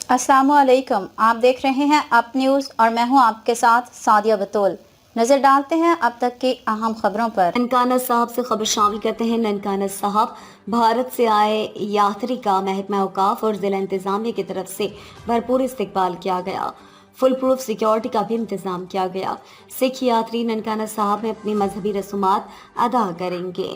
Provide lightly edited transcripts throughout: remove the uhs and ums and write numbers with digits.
अस्सलामुअलैकुम, आप देख रहे हैं अप न्यूज़ और मैं हूं आपके साथ सादिया बतौल। नजर डालते हैं अब तक की अहम खबरों पर। ननकाना साहब से खबर शामिल करते हैं। ननकाना साहब भारत से आए यात्री का महकमा औकाफ और जिला इंतजामिया की तरफ से भरपूर इस्तकबाल किया गया। फुल प्रूफ सिक्योरिटी का भी इंतजाम किया गया। सिख यात्री ननकाना साहब में अपनी मजहबी रसूमात अदा करेंगे।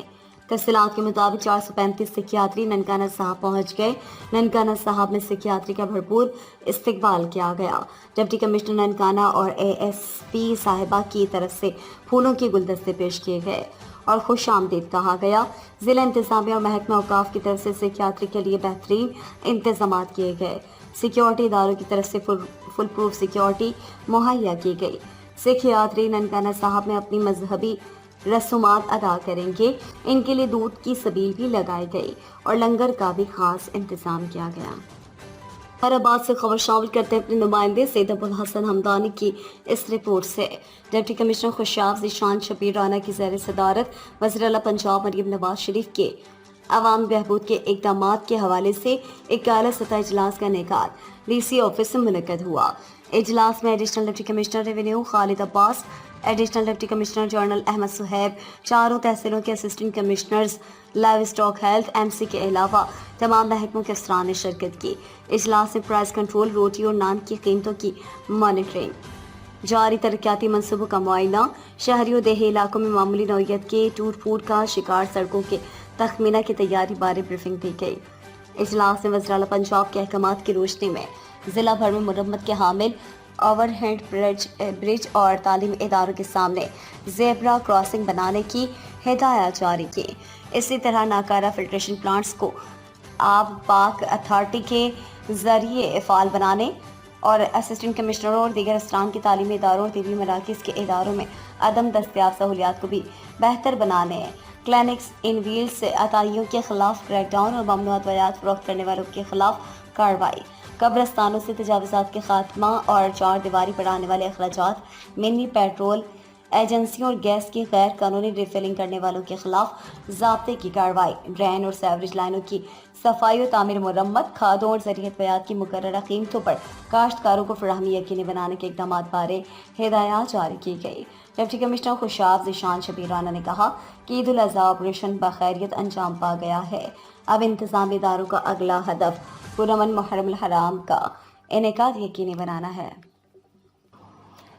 तफसीलात के मुताबिक 435 सिख यात्री ननकाना साहब पहुंच गए। ननकाना साहब में सिख यात्री का भरपूर इस्तकबाल किया गया। डिप्टी कमिश्नर ननकाना और ASP साहिबा की तरफ से फूलों के गुलदस्ते पेश किए गए और खुश आमदीद कहा गया। जिला इंतजामिया और महकमा औकाफ की तरफ से सिख यात्री के लिए बेहतरीन इंतजाम किए गए। सिक्योरिटी इदारों की तरफ से फुल प्रूफ सिक्योरिटी मुहैया की गई। सिख यात्री ननकाना साहब में अपनी मजहबी रसूमात अदा करेंगे। इनके लिए दूध की सबील भी लगाई गई और लंगर का भी खास इंतजाम किया गया। हैदराबाद से खबर शामिल करते हैं अपने नुमाइंदे सैयद अबुल हसन हमदानी की इस रिपोर्ट से। डिप्टी कमिश्नर खुशाब ज़ीशान शबीर राना की ज़ेर सदारत वज़ीर आला पंजाब मरीम नवाज शरीफ के अवाम बहबूद के इक़दामात के हवाले से एक आला सतह इजलास का इनेकाद DC ऑफिस में मुनक़्क़द हुआ। इजलास में additional deputy commissioner revenue Khalid Abbas, additional deputy commissioner general Ahmad Suhaib, चारों तहसीलों के assistant commissioners, livestock health MC के अलावा तमाम महकमों के अफसरान ने शिरकत की। इजलास में प्राइस कंट्रोल, रोटी और नान की कीमतों की मॉनिटरिंग, जारी तरक्याती मनसूबों का मुआयना, शहरी और देही इलाकों में मामूली नौयत के टूट फूट का शिकार सड़कों के तखमीना की तैयारी बारे ब्रीफिंग दी गई। इजलास में वज़ीर आला पंजाब के अहकामात की रोशनी में जिला भर में मुरम्मत के हामिल ओवरहेड ब्रिज और तालीमी इदारों के सामने ज़ेब्रा क्रॉसिंग बनाने की हिदायत जारी की। इसी तरह नाकारा फिल्ट्रेशन प्लांट्स को आब पाक अथॉरिटी के जरिए फ़ाल बनाने और असिस्टेंट कमिश्नरों और दीगर अफसरान की तालीमी इदारों और तिबी मराकज़ के इदारों में अदम दस्तयाब सहूलियात को भी बेहतर बनाने, क्लिनिक्स इन व्हील्स से अताइयों के खिलाफ क्रैकडाउन और ममनुआत वयात फरोख्त करने वालों के खिलाफ कार्रवाई, कब्रस्तानों से तजावुज़ात के खात्मा और चार दीवारी पर आने वाले अखराजात, मिनी पेट्रोल एजेंसियों और गैस की गैर कानूनी रिफिलिंग करने वालों के खिलाफ ज़ाब्ते की कार्रवाई, ड्रेन और सेवरेज लाइनों की सफाई और तामीर मुरम्मत, खादों और ज़रियत बयात की मुकर्ररा कीमतों पर काश्तकारों को फराहमी यकीनी बनाने के इक़दाम बारे हिदायत जारी की गई। डिप्टी कमिश्नर खुशाब ज़ीशान शबीर राना ने कहा कि ईद उल अज़हा ऑपरेशन बखैरियत अंजाम पा गया है। अब इंतज़ामी इदारों का अगला हदफ पुरअमन मुहर्रम हराम का इनेकाद यकीनी बनाना है।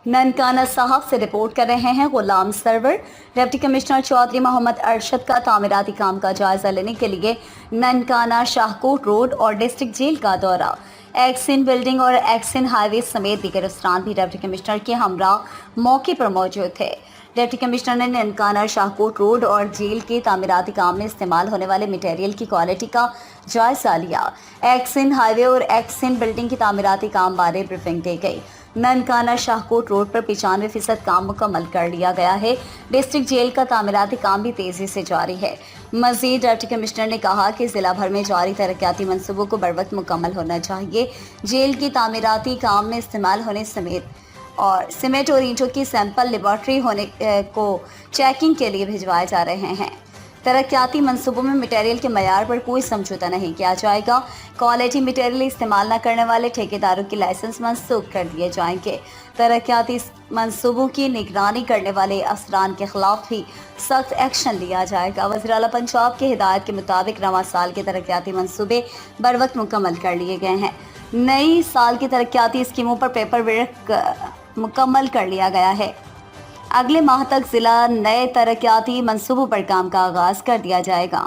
ननकाना साहब से रिपोर्ट कर रहे हैं गुलाम सरवर। डिप्टी कमिश्नर चौधरी मोहम्मद अरशद का तामीराती काम का जायजा लेने के लिए ननकाना शाहकोट रोड और डिस्ट्रिक्ट जेल का दौरा। एक्सिन बिल्डिंग और एक्सिन हाईवे समेत दीगर अफसरान भी डिप्टी कमिश्नर के हमरा मौके पर मौजूद थे। डिप्टी कमिश्नर ने ननकाना शाहकोट रोड और जेल के तामीराती काम में इस्तेमाल होने वाले मटेरियल की क्वालिटी का जायजा लिया। एक्सिन हाईवे और एक्सिन बिल्डिंग की तामीराती काम बारे ब्रीफिंग दी गई। ननकाना शाहकोट रोड पर 95% काम मुकम्मल कर लिया गया है। डिस्ट्रिक्ट जेल का तामीराती काम भी तेजी से जारी है। मजीद डिप्टी कमिश्नर ने कहा कि जिला भर में जारी तरक्याती मनसूबों को बरवक्त मुकम्मल होना चाहिए। जेल की तामीराती काम में इस्तेमाल होने समेत और सीमेंट और ईंटों की सैंपल लेबॉर्ट्री होने को चेकिंग के लिए भिजवाए जा रहे हैं। तरक्याती मंसूबों में मटेरियल के मयार पर कोई समझौता नहीं किया जाएगा। क्वालिटी मटेरियल इस्तेमाल न करने वाले ठेकेदारों के लाइसेंस मनसूख कर दिए जाएंगे। तरक्याती मंसूबों की निगरानी करने वाले अफसरान के खिलाफ भी सख्त एक्शन लिया जाएगा। वज़ीर आला पंजाब की हिदायत के मुताबिक रवां साल के तरक्याती मंसूबे बर वक्त मुकम्मल कर लिए गए हैं। नई साल की तरक्याती स्कीमों पर पेपर वर्क मुकम्मल कर लिया गया है। अगले माह तक जिला नए तरक्याती मंसूबों पर काम का आगाज कर दिया जाएगा।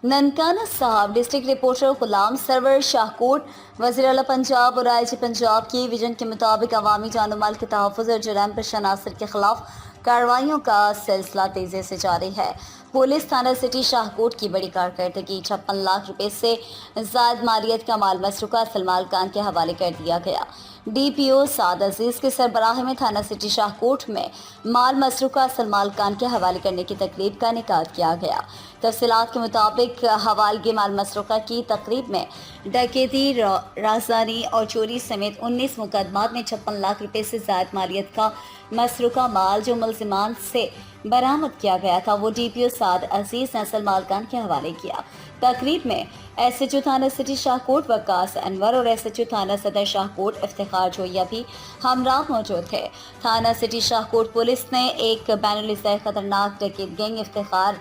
ननकाना साहब डिस्ट्रिक्ट रिपोर्टर गुलाम सरवर शाहकोट। वज़ीर आला पंजाब और IG पंजाब की विजन के मुताबिक अवामी जान माल के तहफ़्फ़ुज़ और जराइम पेशा अनासर के खिलाफ कार्रवाइयों का सिलसिला तेज़ी से जारी है। पुलिस थाना सिटी शाहकोट की बड़ी कारकर्दगी, 56 लाख रुपए से ज़ायद मालियत का माल मसरूका सलमान खान के हवाले कर दिया गया। DPO साद अजीज़ के सरबराह में थाना सिटी शाहकोट में माल मसरूका सलमान खान के हवाले करने की तकरीब का इनेकाद किया गया। तफसीलात के मुताबिक हवालगी माल मसरूका की तकरीब में डकैती, राजदारी और चोरी समेत 19 मुकदमात में 56 लाख रुपए से ज़ायद मालियत का مسروقہ مال جو ملزمان سے برآمد کیا گیا تھا وہ DPO سعد عزیز نے اصل مالکان کے حوالے کیا۔ تقریب میں SHO تھانہ سٹی شاہکوٹ وقاص انور اور SHO تھانہ صدر شاہکوٹ افتخار جویا بھی ہمراہ موجود تھے۔ تھانہ سٹی شاہکوٹ پولیس نے ایک بین النظامی خطرناک ڈکیت گینگ افتخار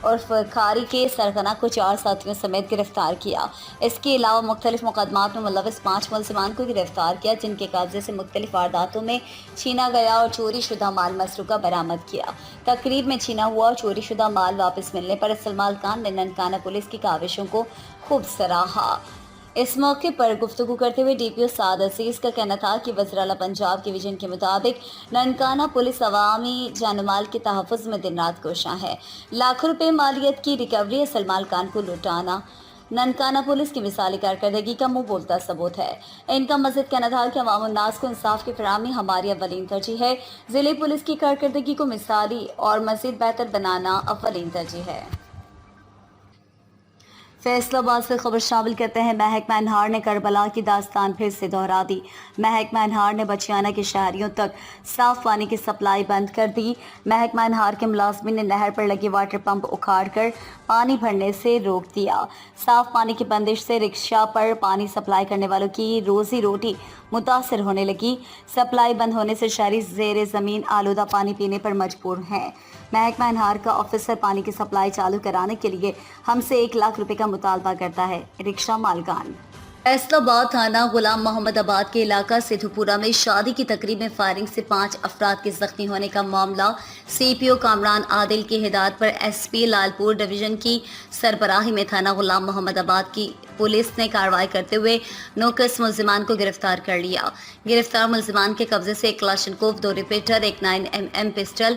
عرف کھاری کے سرغنہ کو 4 ساتھیوں سمیت گرفتار کیا۔ اس کے علاوہ مختلف مقدمات میں ملوث 5 ملزمان کو گرفتار کیا جن کے قبضے سے مختلف وارداتوں میں چھینا گیا اور چوری شدہ مال مسروقہ برآمد کیا۔ تقریب میں چھینا ہوا اور چوری شدہ مال واپس ملنے پر اصل مالکان نے ننکانہ پولیس کی کاوشوں کو خوب سراہا۔ اس موقع پر گفتگو کرتے ہوئے DPO سعد عزیز کا کہنا تھا کہ وزراعلیٰ پنجاب کے ویژن کے مطابق ننکانہ پولیس عوامی جان و مال کے تحفظ میں دن رات کوشاں ہے۔ لاکھوں روپے مالیت کی ریکوری اصل مالکان کو لوٹانا ننکانہ پولیس کی مثالی کارکردگی کا منہ بولتا ثبوت ہے۔ ان کا مزید کہنا تھا کہ عوام الناس کو انصاف کی فراہمی ہماری اولین ترجیح ہے۔ ضلعی پولیس کی کارکردگی کو مثالی اور مزید بہتر بنانا اولین ترجیح ہے۔ فیصل آباد سے خبر شامل کرتے ہیں۔ محکمہ انہار نے کربلا کی داستان پھر سے دہرا دی۔ محکمہ انہار نے بچیانہ کے شہریوں تک صاف پانی کی سپلائی بند کر دی۔ محکمہ انہار کے ملازمین نے نہر پر لگے واٹر پمپ اکھاڑ کر پانی بھرنے سے روک دیا۔ صاف پانی کی بندش سے رکشہ پر پانی سپلائی کرنے والوں کی روزی روٹی متاثر ہونے لگی۔ سپلائی بند ہونے سے شہری زیر زمین آلودہ پانی پینے پر مجبور ہیں۔ محکمہ انہار کا آفیسر پانی کی سپلائی چالو کرانے کے لیے ہم سے 1 لاکھ روپے کا مطالبہ کرتا ہے۔ رکشہ مالکان۔ فیصل آباد تھانہ غلام محمد آباد کے علاقہ سدھو پورہ میں شادی کی تقریب میں فائرنگ سے 5 افراد کے زخمی ہونے کا معاملہ CPO کامران عادل کی ہدایت پر SP لال پور ڈویژن کی سربراہی میں تھانہ غلام محمد آباد کی پولیس نے کارروائی کرتے ہوئے 9 ملزمان کو گرفتار کر لیا۔ گرفتار ملزمان کے قبضے سے 1 کلاشنکوف، 2 ریپیٹر، ایک 9mm پسٹل،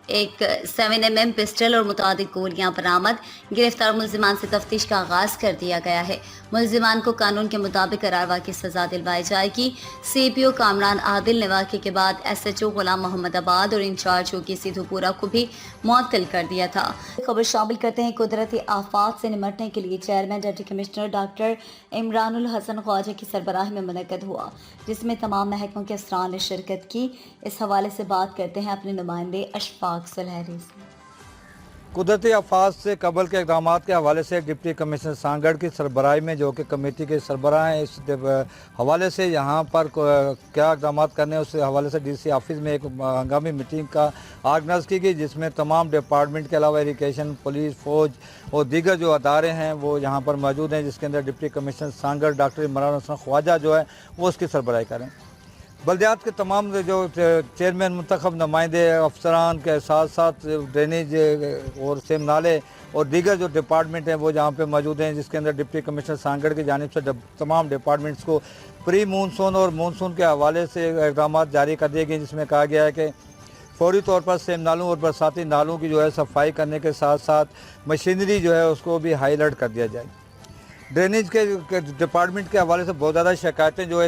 ایک 7mm پسٹل اور متعدد گولیاں برآمد۔ گرفتار ملزمان سے تفتیش کا آغاز کر دیا گیا ہے۔ ملزمان کو قانون کے مطابق قراروا کی سزا دلوائی جائے گی۔ CPO کامران عادل نے واقعے کے بعد SHO غلام محمد آباد اور انچارج چوکی سدھو پورہ کو بھی معطل کر دیا تھا۔ خبر شامل کرتے ہیں۔ قدرتی آفات سے نمٹنے کے لیے chairman deputy commissioner doctor Imran ul Hassan Khawaja کی سربراہی میں منعقد ہوا جس میں تمام محکموں کے افسران نے شرکت کی۔ اس حوالے سے بات کرتے ہیں اپنے نمائندے اشفاق سلہری سے۔ قدرتی آفات سے قبل کے اقدامات کے حوالے سے ڈپٹی کمشنر سانگڑ کی سربراہی میں جو کہ کمیٹی کے سربراہ ہیں، اس حوالے سے یہاں پر کیا اقدامات کرنے اس حوالے سے DC آفس میں ایک ہنگامی میٹنگ کا آرگنائز کی گئی جس میں تمام ڈپارٹمنٹ کے علاوہ ایریگیشن، پولیس، فوج اور دیگر جو ادارے ہیں وہ یہاں پر موجود ہیں، جس کے اندر deputy commissioner سانگڑ doctor Imran ul Hassan خواجہ جو ہے وہ اس کی سربراہی کریں۔ بلدیات کے تمام جو چیئرمین منتخب نمائندے افسران کے ساتھ ساتھ ڈرینیج اور سیم نالے اور دیگر جو ڈپارٹمنٹ ہیں وہ جہاں پہ موجود ہیں، جس کے اندر ڈپٹی کمشنر سانگڑ کی جانب سے تمام ڈپارٹمنٹس کو پری مونسون اور مونسون کے حوالے سے اقدامات جاری کر دیے گئے، جس میں کہا گیا ہے کہ فوری طور پر سیم نالوں اور برساتی نالوں کی جو ہے صفائی کرنے کے ساتھ ساتھ مشینری جو ہے اس کو بھی ہائی الرٹ کر دیا جائے۔ ڈرینیج کے ڈپارٹمنٹ کے حوالے سے بہت زیادہ شکایتیں جو ہے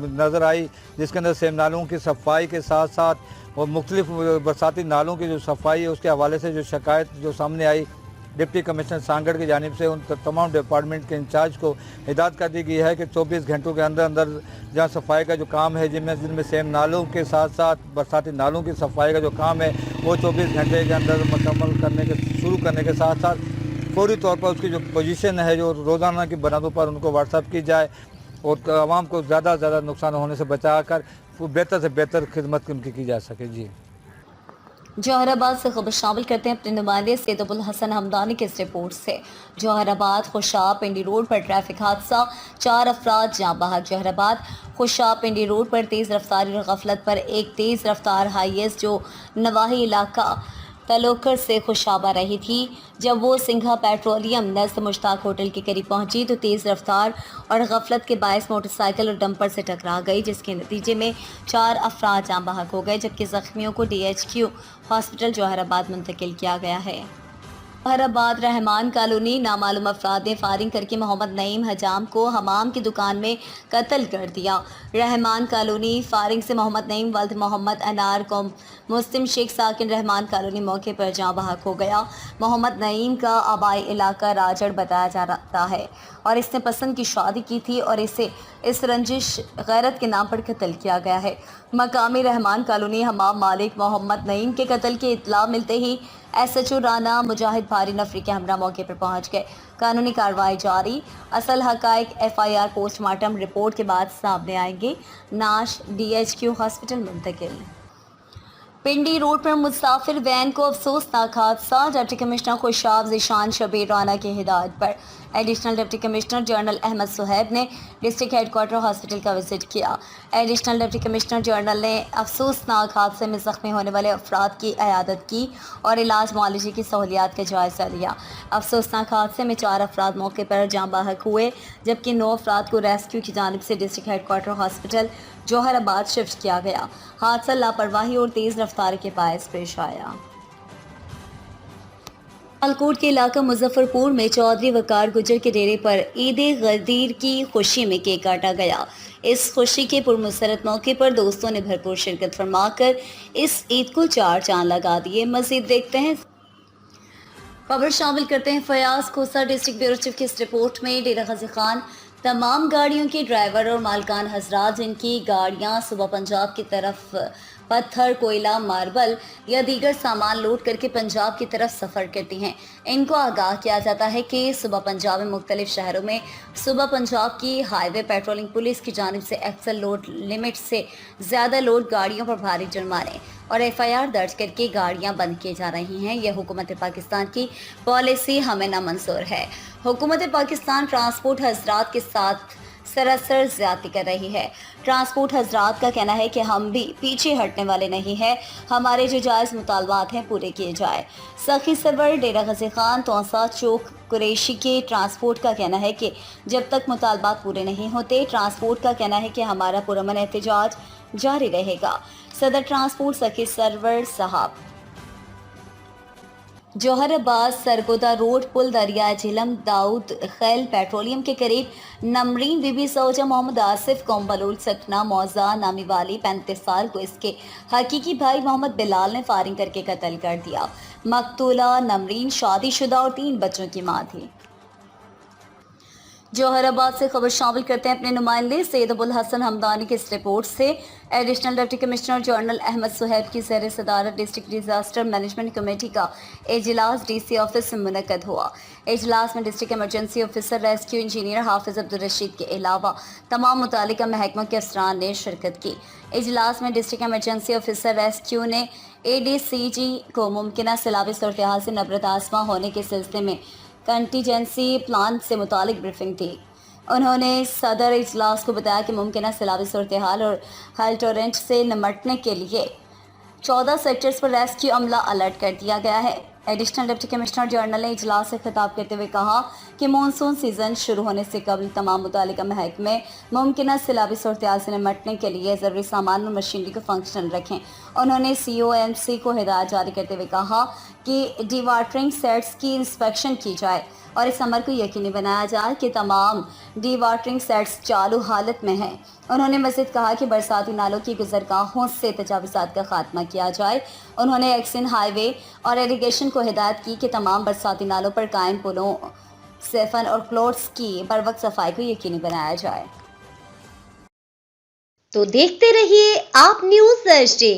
نظر آئی، جس کے اندر سیم نالوں کی صفائی کے ساتھ ساتھ اور مختلف برساتی نالوں کی جو صفائی ہے اس کے حوالے سے جو شکایت جو سامنے آئی، ڈپٹی کمشنر سانگڑ کی جانب سے ان تمام ڈپارٹمنٹ کے انچارج کو ہدایت کر دی گئی ہے کہ 24 گھنٹوں کے اندر جہاں صفائی کا جو کام ہے جن میں سیم نالوں کے ساتھ ساتھ برساتی نالوں کی صفائی کا جو کام ہے وہ 24 گھنٹے کے اندر مکمل شروع کرنے کے ساتھ ساتھ فوری طور پر اس کی جو پوزیشن ہے جو روزانہ کی بنیادوں پر ان کو واٹس ایپ کی جائے اور عوام کو زیادہ سے زیادہ نقصان ہونے سے بچا کر بہتر سے بہتر خدمت ان کی جا سکے۔ جی جوہر آباد سے خبر شامل کرتے ہیں اپنے نمائندے سید ابوالحسن حمدانی کی اس رپورٹ سے۔ جوہر آباد خوشاب پنڈی روڈ پر ٹریفک حادثہ، 4 افراد جاں بحق۔ جوہر آباد خوشاب پنڈی روڈ پر تیز رفتاری اور غفلت پر ایک تیز رفتار ہائی ایس جو نواحی علاقہ تلوکر سے خوشاب آ رہی تھی، جب وہ سنگھا پیٹرولیم نزد مشتاق ہوٹل کے قریب پہنچی تو تیز رفتار اور غفلت کے باعث موٹر سائیکل اور ڈمپر سے ٹکرا گئی، جس کے نتیجے میں 4 افراد جاں بحق ہو گئے جبکہ زخمیوں کو DHQ ہاسپٹل جوہر آباد منتقل کیا گیا ہے۔ जौहराबाद रहमान कॉलोनी नामालूम अफराद ने फायरिंग करके मोहम्मद नईम हजाम को हमाम की दुकान में कत्ल कर दिया। रहमान कॉलोनी फायरिंग से मोहम्मद नईम वल्द मोहम्मद अनार को मुस्लिम शेख साकिन रहमान कॉलोनी मौके पर जाँ बहक हो गया। मोहम्मद नईम का आबाई इलाका राजड़ बताया जाता है और इसने पसंद की शादी की थी और इसे इस रंजिश गैरत के नाम पर कत्ल किया गया है। मकामी रहमान कॉलोनी हमाम मालिक मोहम्मद नईम के कत्ल की इत्तला मिलते ही SHO राना मुजाहिद भारी नफरी के हमरा मौके पर पहुंच गए। कानूनी कार्रवाई जारी। असल हकायक FIR पोस्टमार्टम रिपोर्ट के बाद सामने आएंगे। नाश DHQ हॉस्पिटल मुंतकिल। पिंडी रोड पर मुसाफिर वैन को अफसोसनाक हादसा। डिप्टी कमिश्नर खुशाब ज़ीशान शबीर राना की हिदायत पर additional deputy commissioner general Ahmad Suhaib ने डिस्ट्रिक्ट हेडक्वार्टर हॉस्पिटल का विजिट किया। एडिशनल डिप्टी कमिश्नर जनरल ने अफसोसनाक हादसे में ज़ख्मी होने वाले अफराद की इयादत की और इलाज मुआलजे की सहूलियात का जायज़ा लिया। अफसोसनाक हादसे में 4 अफराद मौके पर जाँ बहक हुए, जबकि 9 अफराद को रेस्क्यू की जानिब से district headquarter hospital Jauharabad shift किया गया। हादसा लापरवाही और तेज़ रफ्तार के बायस पेश आया। सियालकोट के इलाका मुजफ्फरपुर में चौधरी वकार गुजर के डेरे पर ईद गदीर की खुशी में केक काटा गया। इस खुशी के पुरमसरत मौके पर दोस्तों ने भरपूर शिरकत फरमाकर इस ईद को 4 चांद लगा दिए। मज़ीद देखते हैं, खबर शामिल करते हैं फयाज खोसा डिस्ट्रिक्ट ब्यूरो चीफ की इस रिपोर्ट में। डेरा गाजी खान तमाम गाड़ियों के ड्राइवर और मालकान हजरात जिनकी गाड़ियां सुबह पंजाब की तरफ पत्थर, कोयला, मार्बल या दीगर सामान लोड करके पंजाब की तरफ सफ़र करती हैं, इनको आगाह किया जाता है कि सुबह पंजाब में मुख्तलिफ शहरों में सुबह पंजाब की हाईवे पेट्रोलिंग पुलिस की जानिब से एक्सल लोड लिमिट से ज़्यादा लोड गाड़ियों पर भारी जुर्माने और FIR दर्ज करके गाड़ियां बंद की जा रही हैं। यह हुकूमत पाकिस्तान की पॉलिसी हमें नामंजूर है। हुकूमत पाकिस्तान ट्रांसपोर्ट हजरात के साथ सरासर ज़्यादती कर रही है। ट्रांसपोर्ट हजरात का कहना है कि हम भी पीछे हटने वाले नहीं हैं, हमारे जो जायज़ मुतालबात हैं पूरे किए जाए। सखी सरवर डेरा गाजी खान तौसा चौक कुरैशी के ट्रांसपोर्ट का कहना है कि जब तक मुतालबात पूरे नहीं होते, ट्रांसपोर्ट का कहना है कि हमारा पुरअमन एहतजाज जारी रहेगा। सदर ट्रांसपोर्ट सखी सरवर साहब। जौहराबाद सरगोदा रोड पुल दरिया झिलम दाऊद खैल पेट्रोलियम के करीब नमरीन बीबी सौजा मोहम्मद आसिफ कोम्बलूल सकना मौजा नामी वाली 35 साल को इसके हकीकी भाई मोहम्मद बिलाल ने फायरिंग करके कत्ल कर दिया। मकतूला नमरीन शादीशुदा और 3 बच्चों की मां थी। जौहराबाद से खबर शामिल करते हैं अपने नुमाइंदे सैयद अबुल हसन हमदानी की इस रिपोर्ट से। Additional deputy commissioner general Ahmad Suhaib की ज़ेर सदारत डिस्ट्रिक्ट डिजास्टर मैनेजमेंट कमेटी का इजलास DC ऑफिस में मुनक्कद हुआ। इजलास में district emergency officer, rescue engineer Hafiz Abdul Rashid के अलावा तमाम मुतालिका महकमों के अफसरान ने शिरकत की। इजलास में डिस्ट्रिक्ट इमरजेंसी ऑफिसर रेस्क्यू ने ADCG को मुमकिन सैलाबी सूरत-ए-हाल से नबरदास्मा होने के सिलसिले में कंटीजेंसी प्लान से मुतालिक ब्रीफिंग थी। उन्होंने सदर इजलास को बताया कि मुमकिन सैलाबी सूरत-ए-हाल और हाल टोरेंट से निपटने के लिए 14 सेक्टर्स पर रेस्क्यू अमला अलर्ट कर दिया गया है। एडिशनल डिप्टी कमिश्नर जनरल ने इजलास से खिताब करते हुए कहा कि मानसून सीजन शुरू होने से कबल तमाम मुतालिका महकमे मुमकिन सैलाबी सूरत-ए-हाल से निपटने के लिए ज़रूरी सामान और मशीनरी को फंक्शनल रखें। उन्होंने COMC को हिदायत जारी करते हुए कहा कि डीवाटरिंग सेट्स की इंस्पेक्शन की जाए और इस अमर को यकीनी बनाया जाए कि तमाम डीवाटरिंग सेट्स चालू हालत में हैं। उन्होंने मज़ीद कहा कि बरसाती नालों की गुज़रगाहों से तजावुज़ात का खात्मा किया जाए। उन्होंने एक्सिन हाईवे और इरिगेशन को हिदायत की कि तमाम बरसाती नालों पर कायम पुलों, सेफन और क्लोट्स की बरवक्त सफाई को यकीनी बनाया जाए। तो देखते रहिए आप न्यूज़ HD।